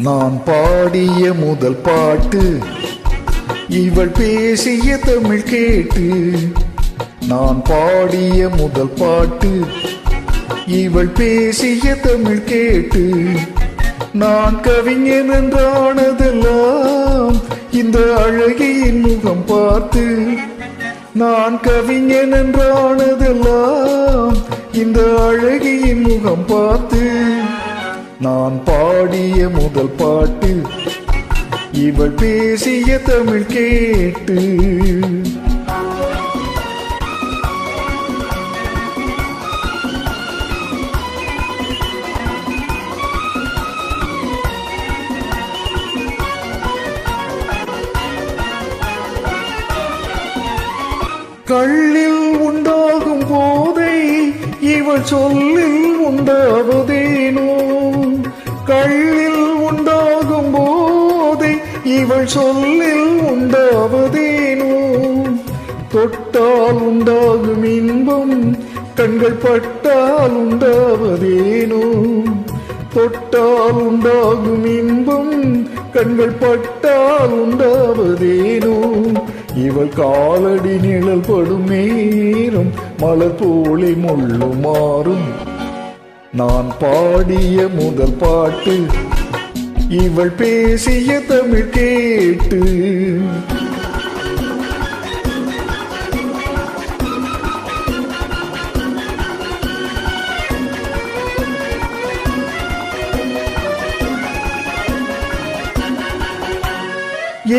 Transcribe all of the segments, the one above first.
நான் பாடிய முதல் பாட்டு, இவள் பேசிய தமிழ் கேட்டு. நான் பாடிய முதல் பாட்டு, இவள் பேசிய தமிழ் கேட்டு. நான் கவிஞன் என்றானதெல்லாம் இந்த அழகியின் முகம் பார்த்து. நான் கவிஞன் என்றானதெல்லாம் இந்த அழகியின் முகம் பார்த்து. நான் பாடிய முதல் பாட்டு, இவள் பேசிய தமிழ் கேட்டு. கள்ளில் உண்டாகும் போதை இவள் சொல்லில் உண்டாவதேனோ. கள்ளில் உண்டாகும் போதை இவள் சொல்லில் உண்டாவதேனோ. தொட்டால் உண்டாகும் இன்பம் கண்கள் பட்டால் உண்டாவதேனோ. தொட்டால் உண்டாகும் இன்பம் கண்கள் பட்டால் உண்டாவதேனோ. இவள் காலடி நிழல் படும் நேரம் மலர் போலே முள்ளு மாறும். நான் பாடிய முதல் பாட்டு, இவள் பேசிய தமிழ் கேட்டு.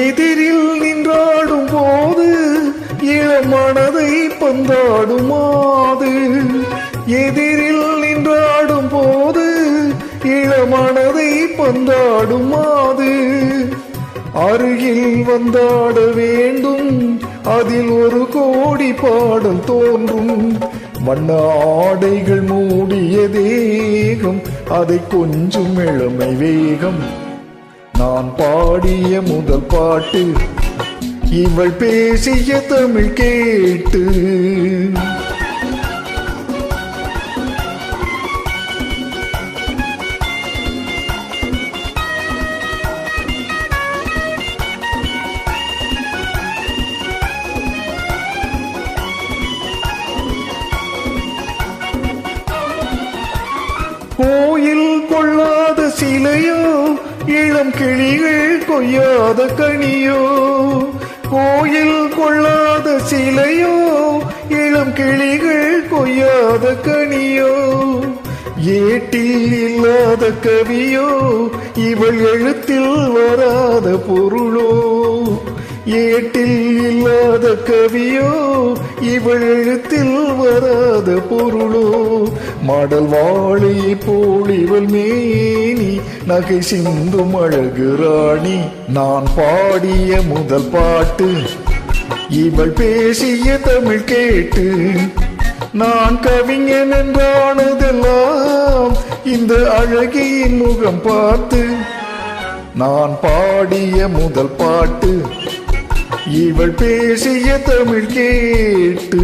எதிரில் நின்றாடும் போது இளமனதை பந்தாடுமாது. எதிரில் நின்றாடும் போது இளமனதை பந்தாடுமாது. அருகில் வந்தாட வேண்டும், அதில் ஒரு கோடி பாடல் தோன்றும். வண்ண ஆடைகள் மூடிய தேகம், அதை கொஞ்சம் இளமை வேகம். நான் பாடிய முதல் பாட்டு, இவள் பேசிய தமிழ் கேட்டு. கோயில் கொள்ளாத சிலையோ, இளம் கிளிகள் கொய்யாத கனியோ. கோயில் கொள்ளாத சிலையோ, இளம் கிளிகள் கொய்யாத கனியோ. ஏட்டில் இல்லாத கவியோ, இவள் எழுத்தில் வராத பொருளோ. ஏட்டில் இல்லாத கவியோ, இவள் எழுத்தில் வராத பொருளோ. மடல் வாழை போல் இவள் மேனி, நகை சிந்தும் அழகு ராணி. நான் பாடிய முதல் பாட்டு, இவள் பேசிய தமிழ் கேட்டு. நான் கவிஞன் என்றானதெல்லாம் இந்த அழகியின் முகம் பார்த்து. நான் பாடிய முதல் பாட்டு, இவள் பேசிய தமிழ் கேட்டு.